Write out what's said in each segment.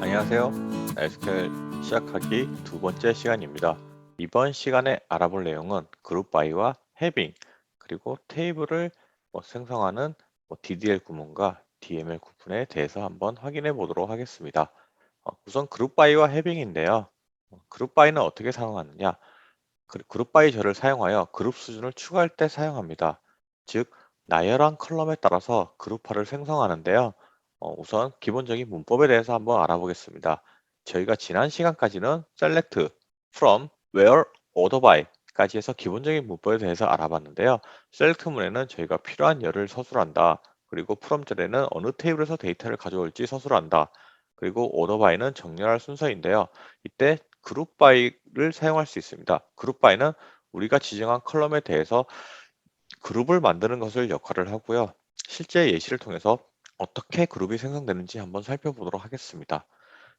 안녕하세요. SQL 시작하기 두 번째 시간입니다. 이번 시간에 알아볼 내용은 그룹 바이와 해빙, 그리고 테이블을 생성하는 DDL 구문과 DML 구문에 대해서 한번 확인해 보도록 하겠습니다. 우선 그룹 바이와 해빙인데요. 그룹 바이는 어떻게 사용하느냐? 그룹 바이 절을 사용하여 그룹 수준을 추가할 때 사용합니다. 즉, 나열한 컬럼에 따라서 그룹화를 생성하는데요. 우선 기본적인 문법에 대해서 한번 알아보겠습니다. 저희가 지난 시간까지는 select, from, where, order by까지 해서 기본적인 문법에 대해서 알아봤는데요. select 문에는 저희가 필요한 열을 서술한다. 그리고 from 절에는 어느 테이블에서 데이터를 가져올지 서술한다. 그리고 order by는 정렬할 순서인데요. 이때 그룹 바이를 사용할 수 있습니다. 그룹 바이는 우리가 지정한 컬럼에 대해서 그룹을 만드는 것을 역할을 하고요. 실제 예시를 통해서 어떻게 그룹이 생성되는지 한번 살펴보도록 하겠습니다.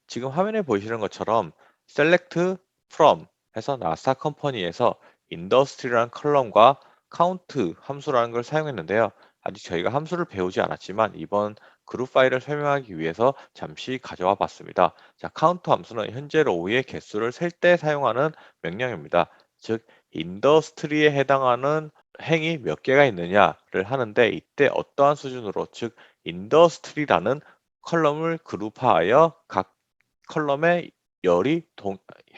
지금 화면에 보이시는 것처럼 select from 해서 나스타 컴퍼니에서 industry라는 컬럼과 count 함수라는 걸 사용했는데요. 아직 저희가 함수를 배우지 않았지만 이번 그룹 파일을 설명하기 위해서 잠시 가져와 봤습니다. 자, count 함수는 현재 로우의 개수를 셀 때 사용하는 명령입니다. 즉, industry에 해당하는 행이 몇 개가 있느냐를 하는데 이때 어떠한 수준으로 즉 industry라는 컬럼을 그룹화하여 각 컬럼에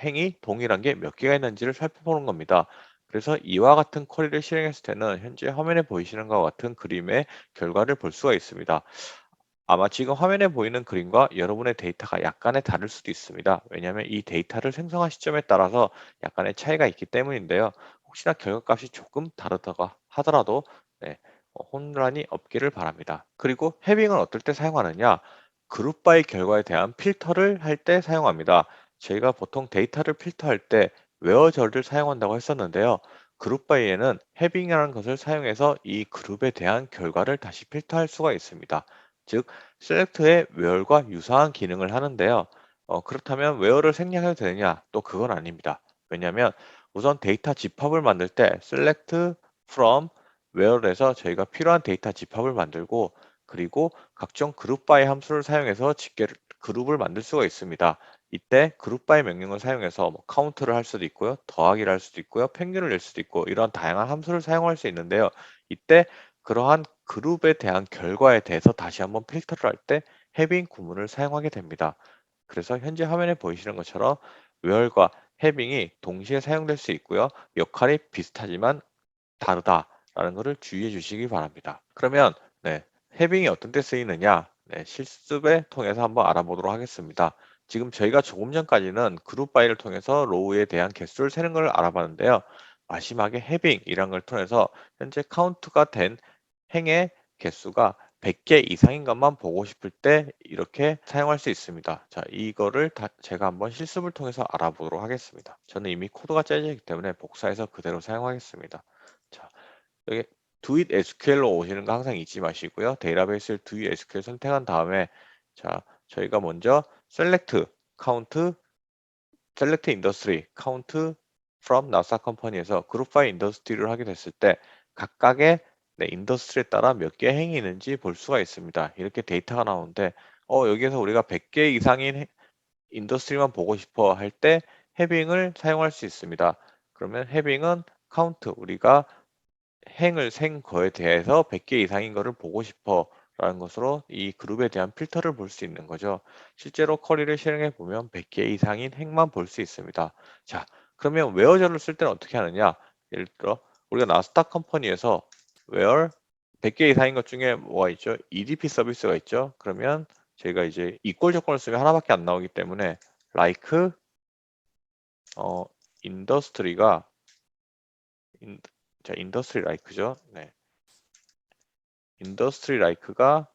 행이 동일한 게 몇 개가 있는지를 살펴보는 겁니다. 그래서 이와 같은 쿼리를 실행했을 때는 현재 화면에 보이시는 것과 같은 그림의 결과를 볼 수가 있습니다. 아마 지금 화면에 보이는 그림과 여러분의 데이터가 약간의 다를 수도 있습니다. 왜냐하면 이 데이터를 생성한 시점에 따라서 약간의 차이가 있기 때문인데요. 혹시나 결과값이 조금 다르다고 하더라도 네, 혼란이 없기를 바랍니다. 그리고 해빙은 어떨 때 사용하느냐? 그룹 바이 결과에 대한 필터를 할 때 사용합니다. 저희가 보통 데이터를 필터할 때 웨어절을 사용한다고 했었는데요. 그룹 바이에는 해빙이라는 것을 사용해서 이 그룹에 대한 결과를 다시 필터할 수가 있습니다. 즉, select의 where과 유사한 기능을 하는데요. 그렇다면 where를 생략해도 되느냐? 또 그건 아닙니다. 왜냐하면 우선 데이터 집합을 만들 때 select from where에서 저희가 필요한 데이터 집합을 만들고 그리고 각종 그룹 바이 함수를 사용해서 그룹을 만들 수가 있습니다. 이때 그룹 바이 명령을 사용해서 카운트를 할 수도 있고요, 더하기를 할 수도 있고요, 평균을 낼 수도 있고 이런 다양한 함수를 사용할 수 있는데요. 이때 그러한 그룹에 대한 결과에 대해서 다시 한번 필터를 할 때 해빙 구문을 사용하게 됩니다. 그래서 현재 화면에 보이시는 것처럼 where과 해빙이 동시에 사용될 수 있고요. 역할이 비슷하지만 다르다라는 것을 주의해 주시기 바랍니다. 그러면 네, 해빙이 어떤 때 쓰이느냐? 네, 실습을 통해서 한번 알아보도록 하겠습니다. 지금 저희가 조금 전까지는 그룹 바이를 통해서 로우에 대한 개수를 세는 걸 알아봤는데요. 마지막에 해빙이란 걸 통해서 현재 카운트가 된 행의 개수가 100개 이상인 것만 보고 싶을 때 이렇게 사용할 수 있습니다. 자, 이거를 제가 한번 실습을 통해서 알아보도록 하겠습니다. 저는 이미 코드가 짜져 있기 때문에 복사해서 그대로 사용하겠습니다. 자, 여기 do it SQL로 오시는 거 항상 잊지 마시고요. 데이터베이스를 do it SQL 선택한 다음에 자, 저희가 먼저 select count select industry count from NASA company에서 group by industry를 하게 됐을 때 각각의 인더스트리에 따라 몇 개 행이 있는지 볼 수가 있습니다. 이렇게 데이터가 나오는데 여기에서 우리가 100개 이상인 인더스트리만 보고 싶어 할 때 해빙을 사용할 수 있습니다. 그러면 해빙은 count 우리가 행을 생 거에 대해서 100개 이상인 거를 보고 싶어 라는 것으로 이 그룹에 대한 필터를 볼 수 있는 거죠. 실제로 쿼리를 실행해 보면 100개 이상인 행만 볼 수 있습니다. 자, 그러면 웨어절을 쓸 때는 어떻게 하느냐? 예를 들어 우리가 나스닥 컴퍼니에서 where 100개 이상인 것 중에 뭐가 있죠? EDP 서비스가 있죠. 그러면 저희가 이제 이꼴 조건을 쓰면 하나밖에 안 나오기 때문에 like 인더스트리가 자, 인더스트리 like죠. 네. 인더스트리 라이크가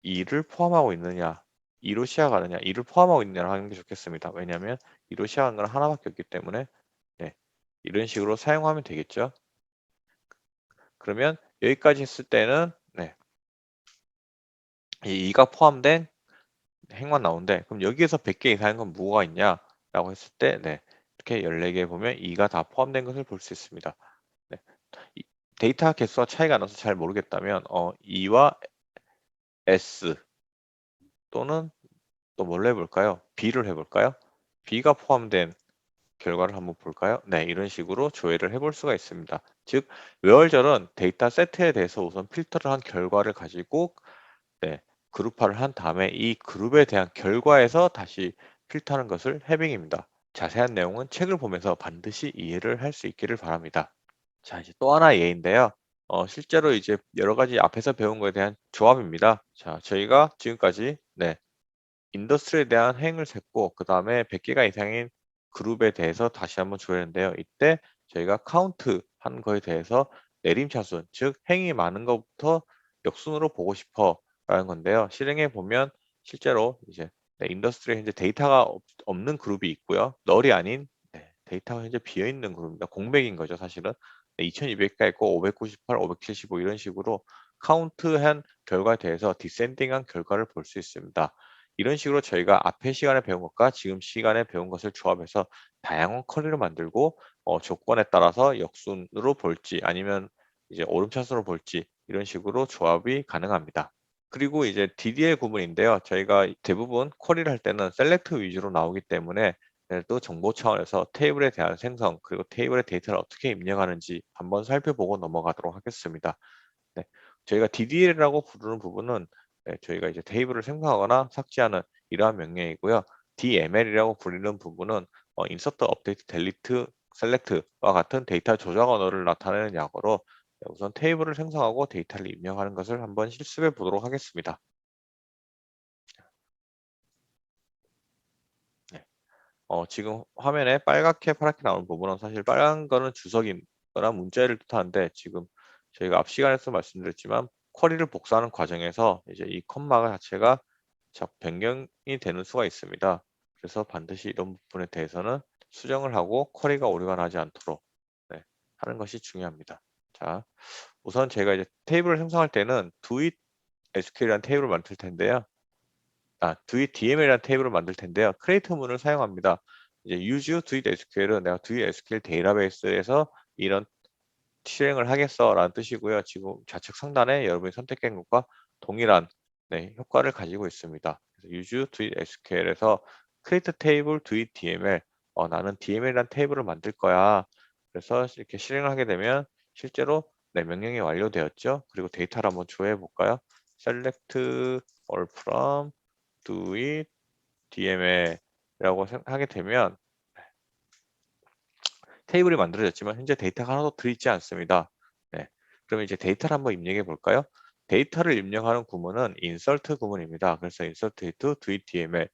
2를 포함하고 있느냐, 2로 시작하느냐, 2를 포함하고 있느냐 하는 게 좋겠습니다. 왜냐하면 2로 시작하는 건 하나밖에 없기 때문에 네, 이런 식으로 사용하면 되겠죠. 그러면 여기까지 했을 때는 네, 이 2가 포함된 행만 나오는데 그럼 여기에서 100개 이상인 건 뭐가 있냐라고 했을 때 네, 이렇게 14개 보면 2가 다 포함된 것을 볼 수 있습니다. 네, 데이터 개수와 차이가 나서 잘 모르겠다면 2와 S 또는 또 뭘로 해볼까요? B를 해볼까요? B가 포함된 결과를 한번 볼까요? 네, 이런 식으로 조회를 해볼 수가 있습니다. 즉, 웨어절은 데이터 세트에 대해서 우선 필터를 한 결과를 가지고 네, 그룹화를 한 다음에 이 그룹에 대한 결과에서 다시 필터하는 것을 해빙입니다. 자세한 내용은 책을 보면서 반드시 이해를 할 수 있기를 바랍니다. 자, 이제 또 하나 예인데요. 실제로 이제 여러 가지 앞에서 배운 거에 대한 조합입니다. 자, 저희가 지금까지 네, 인더스트리에 대한 행을 셌고 그다음에 100개가 이상인 그룹에 대해서 다시 한번 조회했는데요. 이때 저희가 카운트 한 거에 대해서 내림차순, 즉 행이 많은 것부터 역순으로 보고 싶어라는 건데요. 실행해 보면 실제로 이제 네, 인더스트리에 현재 데이터가 없는 그룹이 있고요. 널이 아닌 네, 데이터가 현재 비어 있는 그룹입니다. 공백인 거죠, 사실은. 네, 2200가 있고 598, 575 이런 식으로 카운트한 결과에 대해서 디센딩한 결과를 볼 수 있습니다. 이런 식으로 저희가 앞에 시간에 배운 것과 지금 시간에 배운 것을 조합해서 다양한 커리를 만들고 조건에 따라서 역순으로 볼지 아니면 이제 오름차순으로 볼지 이런 식으로 조합이 가능합니다. 그리고 이제 DDL 구문인데요. 저희가 대부분 쿼리를 할 때는 셀렉트 위주로 나오기 때문에 또 정보 차원에서 테이블에 대한 생성 그리고 테이블의 데이터를 어떻게 입력하는지 한번 살펴보고 넘어가도록 하겠습니다. 네. 저희가 DDL이라고 부르는 부분은 네, 저희가 이제 테이블을 생성하거나 삭제하는 이러한 명령이고요. DML이라고 불리는 부분은 인서트, 업데이트, 델리트, 셀렉트와 같은 데이터 조작 언어를 나타내는 약어로 네, 우선 테이블을 생성하고 데이터를 입력하는 것을 한번 실습해 보도록 하겠습니다. 네. 지금 화면에 빨갛게 파랗게 나오는 부분은 사실 빨간 거는 주석이거나 문자를 뜻하는데 지금 저희가 앞 시간에서 말씀드렸지만 쿼리를 복사하는 과정에서 이제 이 컴마가 자체가 변경이 되는 수가 있습니다. 그래서 반드시 이런 부분에 대해서는 수정을 하고 쿼리가 오류가 나지 않도록 네, 하는 것이 중요합니다. 자, 우선 제가 이제 테이블을 생성할 때는 doit SQL이라는 테이블을 만들 텐데요. doit DML이라는 테이블을 만들 텐데요. create 문을 사용합니다. 이제 use doit SQL은 내가 doit SQL 데이터베이스에서 이런 실행을 하겠어라는 뜻이고요. 지금 좌측 상단에 여러분이 선택한 것과 동일한 네, 효과를 가지고 있습니다. 그래서 use doit SQL에서 create table doit DML 나는 DML이라는 테이블을 만들 거야. 그래서 이렇게 실행을 하게 되면 실제로 네, 명령이 완료되었죠. 그리고 데이터를 한번 조회해 볼까요? select all from doit DML이라고 하게 되면 테이블이 만들어졌지만 현재 데이터가 하나도 들어있지 않습니다. 네. 그러면 이제 데이터를 한번 입력해 볼까요? 데이터를 입력하는 구문은 insert 구문입니다. 그래서 insert into doit DML,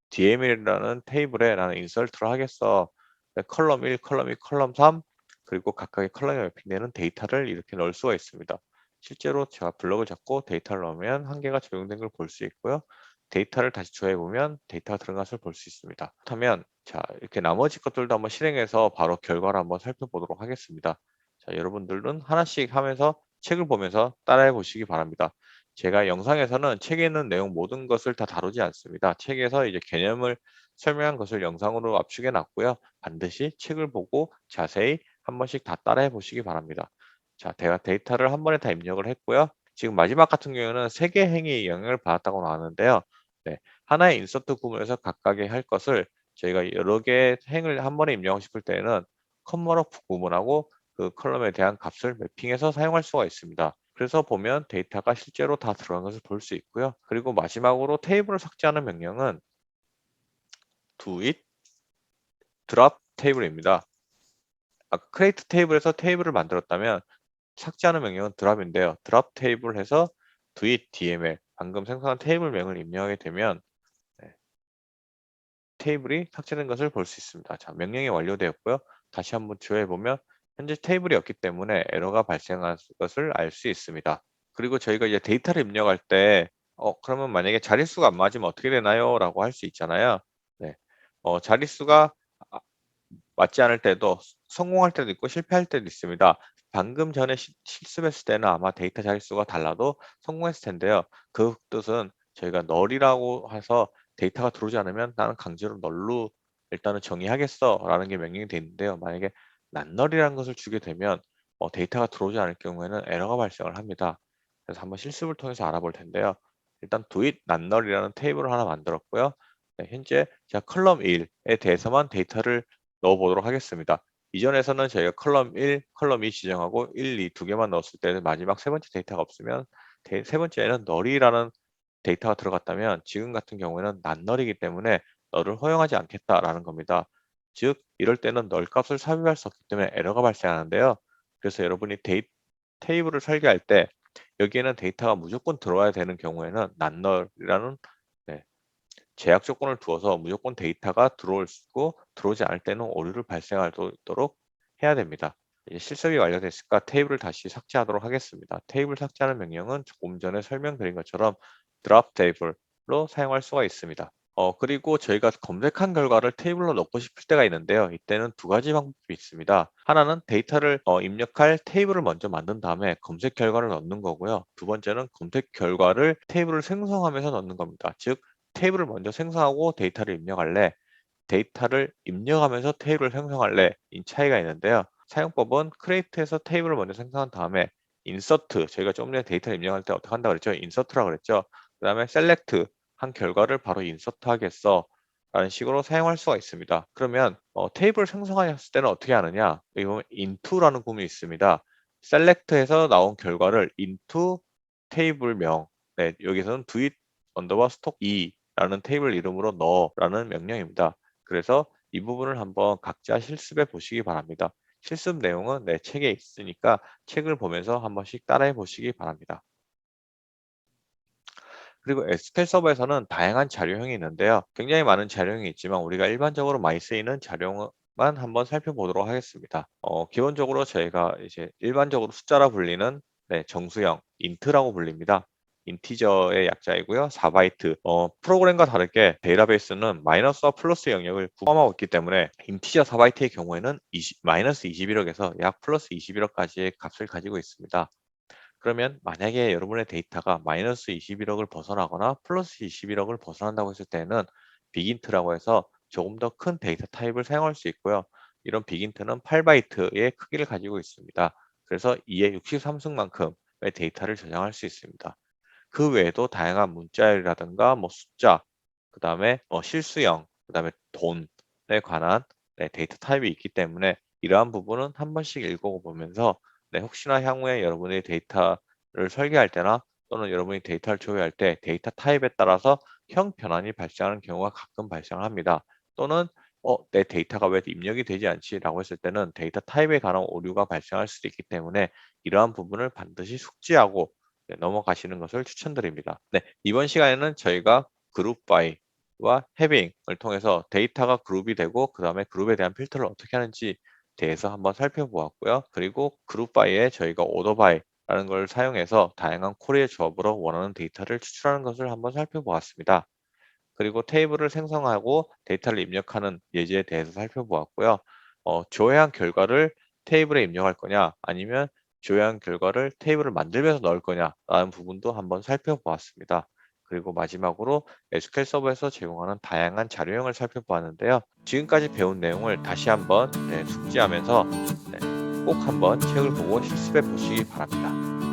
DML이라는 테이블에 나는 insert를 하겠어. 네, 컬럼 1, 컬럼 2, 컬럼 3 그리고 각각의 컬럼에 매핑되는 데이터를 이렇게 넣을 수가 있습니다. 실제로 제가 블럭을 잡고 데이터를 넣으면 한 개가 적용된 걸 볼 수 있고요. 데이터를 다시 조회해 보면 데이터가 들어간 것을 볼 수 있습니다. 그렇다면 자, 이렇게 나머지 것들도 한번 실행해서 바로 결과를 한번 살펴보도록 하겠습니다. 자, 여러분들은 하나씩 하면서 책을 보면서 따라해 보시기 바랍니다. 제가 영상에서는 책에 있는 내용 모든 것을 다 다루지 않습니다. 책에서 이제 개념을 설명한 것을 영상으로 압축해 놨고요. 반드시 책을 보고 자세히 한 번씩 다 따라해 보시기 바랍니다. 자, 제가 데이터를 한 번에 다 입력을 했고요. 지금 마지막 같은 경우에는 세 개 행위 영향을 받았다고 나왔는데요. 네, 하나의 인서트 구문에서 각각의 할 것을 저희가 여러 개의 행을 한 번에 입력하고 싶을 때에는 컴마로 구문하고 그 컬럼에 대한 값을 매핑해서 사용할 수가 있습니다. 그래서 보면 데이터가 실제로 다 들어간 것을 볼 수 있고요. 그리고 마지막으로 테이블을 삭제하는 명령은 doit drop 테이블입니다. 아까 create 테이블에서 테이블을 만들었다면 삭제하는 명령은 drop인데요. drop 테이블 해서 doit dml 방금 생성한 테이블명을 입력하게 되면 네, 테이블이 삭제된 것을 볼 수 있습니다. 자, 명령이 완료되었고요. 다시 한번 조회해 보면 현재 테이블이 없기 때문에 에러가 발생한 것을 알 수 있습니다. 그리고 저희가 이제 데이터를 입력할 때 그러면 만약에 자릿수가 안 맞으면 어떻게 되나요? 라고 할 수 있잖아요. 네. 자릿수가 아 맞지 않을 때도 성공할 때도 있고 실패할 때도 있습니다. 방금 전에 실습했을 때는 아마 데이터 자릿수가 달라도 성공했을 텐데요. 그 뜻은 저희가 널이라고 해서 데이터가 들어오지 않으면 나는 강제로 널로 일단은 정의하겠어라는 게 명령이 돼 있는데요. 만약에 난널이라는 것을 주게 되면 데이터가 들어오지 않을 경우에는 에러가 발생을 합니다. 그래서 한번 실습을 통해서 알아볼 텐데요. 일단 doit 난널이라는 테이블을 하나 만들었고요. 네, 현재 제가 컬럼 1에 대해서만 데이터를 넣어 보도록 하겠습니다. 이전에서는 저희가 컬럼 1, 컬럼 2 지정하고 1, 2 두 개만 넣었을 때는 마지막 세 번째 데이터가 없으면 세 번째에는 널이라는 데이터가 들어갔다면 지금 같은 경우에는 난널이기 때문에 널을 허용하지 않겠다라는 겁니다. 즉 이럴 때는 널 값을 삽입할 수 없기 때문에 에러가 발생하는데요. 그래서 여러분이 테이블을 설계할 때 여기에는 데이터가 무조건 들어와야 되는 경우에는 난널이라는 네, 제약 조건을 두어서 무조건 데이터가 들어올 수 있고 들어오지 않을 때는 오류를 발생하도록 해야 됩니다. 이제 실습이 완료됐으니까 테이블을 다시 삭제하도록 하겠습니다. 테이블 삭제하는 명령은 조금 전에 설명드린 것처럼 drop table로 사용할 수가 있습니다. 그리고 저희가 검색한 결과를 테이블로 넣고 싶을 때가 있는데요. 이때는 두 가지 방법이 있습니다. 하나는 데이터를 입력할 테이블을 먼저 만든 다음에 검색 결과를 넣는 거고요. 두 번째는 검색 결과를 테이블을 생성하면서 넣는 겁니다. 즉 테이블을 먼저 생성하고 데이터를 입력할래, 데이터를 입력하면서 테이블을 생성할래 이 차이가 있는데요. 사용법은 create에서 테이블을 먼저 생성한 다음에 insert, 저희가 좀 전에 데이터를 입력할 때 어떻게 한다고 그랬죠? insert라고 그랬죠. 그 다음에 select 한 결과를 바로 insert 하겠어 라는 식으로 사용할 수가 있습니다. 그러면 테이블 생성하였을 때는 어떻게 하느냐? 여기 보면 into라는 구문이 있습니다. select에서 나온 결과를 into 테이블명, 네, 여기서는 do it stock 2라는 테이블 이름으로 넣어라는 명령입니다. 그래서 이 부분을 한번 각자 실습해 보시기 바랍니다. 실습 내용은 내 책에 있으니까 책을 보면서 한 번씩 따라해 보시기 바랍니다. 그리고 SQL 서버에서는 다양한 자료형이 있는데요. 굉장히 많은 자료형이 있지만 우리가 일반적으로 많이 쓰이는 자료만 한번 살펴보도록 하겠습니다. 기본적으로 저희가 이제 일반적으로 숫자라 불리는 정수형, 인트라고 불립니다. 인티저의 약자이고요. 4바이트. 프로그램과 다르게 데이터베이스는 마이너스와 플러스 영역을 포함하고 있기 때문에 인티저 4바이트의 경우에는 마이너스 21억에서 약 플러스 21억까지의 값을 가지고 있습니다. 그러면 만약에 여러분의 데이터가 마이너스 21억을 벗어나거나 플러스 21억을 벗어난다고 했을 때는 빅인트라고 해서 조금 더 큰 데이터 타입을 사용할 수 있고요. 이런 빅인트는 8바이트의 크기를 가지고 있습니다. 그래서 2의 63승만큼의 데이터를 저장할 수 있습니다. 그 외에도 다양한 문자열이라든가 뭐 숫자, 그 다음에 실수형, 그 다음에 돈에 관한 데이터 타입이 있기 때문에 이러한 부분은 한 번씩 읽어보면서 혹시나 향후에 여러분의 데이터를 설계할 때나 또는 여러분이 데이터를 조회할 때 데이터 타입에 따라서 형 변환이 발생하는 경우가 가끔 발생합니다. 또는 내 데이터가 왜 입력이 되지 않지? 라고 했을 때는 데이터 타입에 관한 오류가 발생할 수도 있기 때문에 이러한 부분을 반드시 숙지하고 넘어가시는 것을 추천드립니다. 네, 이번 시간에는 저희가 그룹 바이와 해빙을 통해서 데이터가 그룹이 되고 그 다음에 그룹에 대한 필터를 어떻게 하는지 대해서 한번 살펴보았고요. 그리고 그룹 바이에 저희가 오더 바이라는 걸 사용해서 다양한 쿼리의 조합으로 원하는 데이터를 추출하는 것을 한번 살펴보았습니다. 그리고 테이블을 생성하고 데이터를 입력하는 예제에 대해서 살펴보았고요. 조회한 결과를 테이블에 입력할 거냐 아니면 조회한 결과를 테이블을 만들면서 넣을 거냐라는 부분도 한번 살펴보았습니다. 그리고 마지막으로 SQL 서버에서 제공하는 다양한 자료형을 살펴보았는데요. 지금까지 배운 내용을 다시 한번 숙지하면서 꼭 한번 책을 보고 실습해 보시기 바랍니다.